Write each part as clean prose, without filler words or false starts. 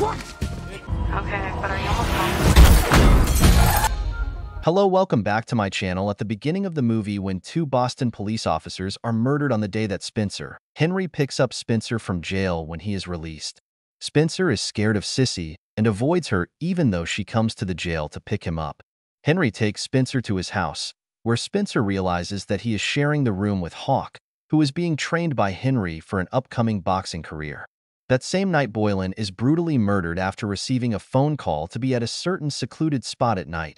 Okay, but are you almost home? Hello, welcome back to my channel. At the beginning of the movie, when two Boston police officers are murdered on the day that Henry picks up Spencer from jail when he is released. Spencer is scared of Sissy and avoids her even though she comes to the jail to pick him up. Henry takes Spencer to his house, where Spencer realizes that he is sharing the room with Hawk, who is being trained by Henry for an upcoming boxing career. That same night, Boylan is brutally murdered after receiving a phone call to be at a certain secluded spot at night.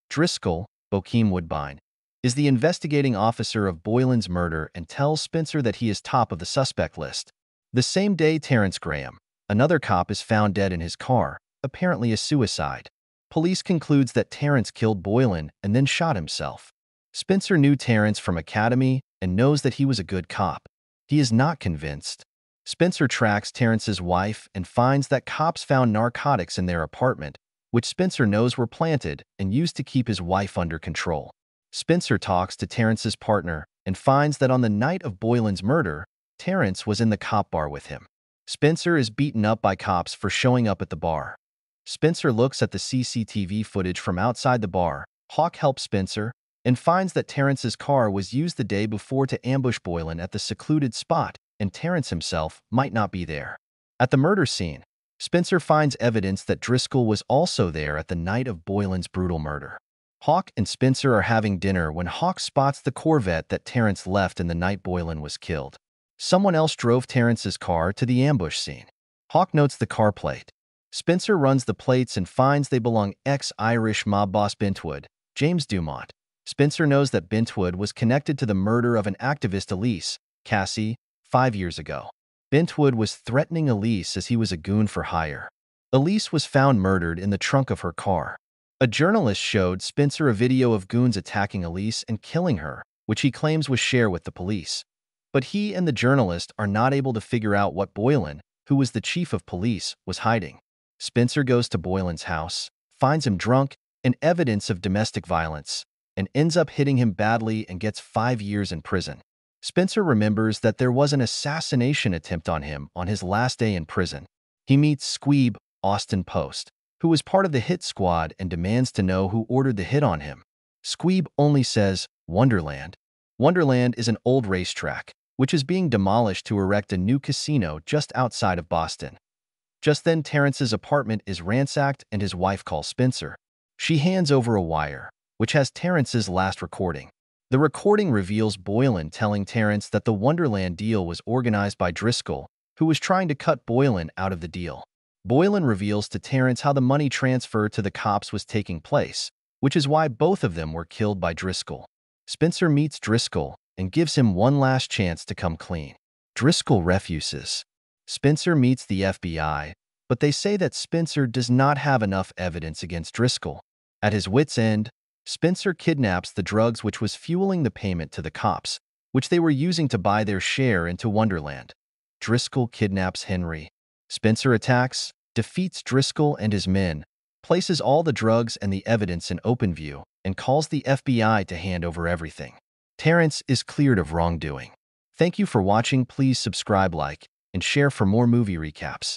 Driscoll, Bokeem Woodbine, is the investigating officer of Boylan's murder and tells Spencer that he is top of the suspect list. The same day, Terrence Graham, another cop, is found dead in his car, apparently a suicide. Police concludes that Terrence killed Boylan and then shot himself. Spencer knew Terrence from Academy and knows that he was a good cop. He is not convinced. Spencer tracks Terrence's wife and finds that cops found narcotics in their apartment, which Spencer knows were planted and used to keep his wife under control. Spencer talks to Terrence's partner and finds that on the night of Boylan's murder, Terrence was in the cop bar with him. Spencer is beaten up by cops for showing up at the bar. Spencer looks at the CCTV footage from outside the bar. Hawk helps Spencer and finds that Terrence's car was used the day before to ambush Boylan at the secluded spot, and Terrence himself might not be there. At the murder scene, Spencer finds evidence that Driscoll was also there at the night of Boylan's brutal murder. Hawk and Spencer are having dinner when Hawk spots the Corvette that Terrence left in the night Boylan was killed. Someone else drove Terrence's car to the ambush scene. Hawk notes the car plate. Spencer runs the plates and finds they belong ex-Irish mob boss Bentwood, James Dumont. Spencer knows that Bentwood was connected to the murder of an activist, Elise Cassie, 5 years ago. Bentwood was threatening Elise as he was a goon for hire. Elise was found murdered in the trunk of her car. A journalist showed Spencer a video of goons attacking Elise and killing her, which he claims was shared with the police. But he and the journalist are not able to figure out what Boylan, who was the chief of police, was hiding. Spencer goes to Boylan's house, finds him drunk and evidence of domestic violence, and ends up hitting him badly and gets 5 years in prison. Spencer remembers that there was an assassination attempt on him on his last day in prison. He meets Squeeb, Austin Post, who was part of the hit squad, and demands to know who ordered the hit on him. Squeeb only says, Wonderland. Wonderland is an old racetrack, which is being demolished to erect a new casino just outside of Boston. Just then, Terrence's apartment is ransacked and his wife calls Spencer. She hands over a wire, which has Terrence's last recording. The recording reveals Boylan telling Terrence that the Wonderland deal was organized by Driscoll, who was trying to cut Boylan out of the deal. Boylan reveals to Terrence how the money transfer to the cops was taking place, which is why both of them were killed by Driscoll. Spencer meets Driscoll and gives him one last chance to come clean. Driscoll refuses. Spencer meets the FBI, but they say that Spencer does not have enough evidence against Driscoll. At his wit's end, Spencer kidnaps the drugs which was fueling the payment to the cops, which they were using to buy their share into Wonderland. Driscoll kidnaps Henry. Spencer attacks, defeats Driscoll and his men, places all the drugs and the evidence in open view, and calls the FBI to hand over everything. Terrence is cleared of wrongdoing. Thank you for watching. Please subscribe, like, and share for more movie recaps.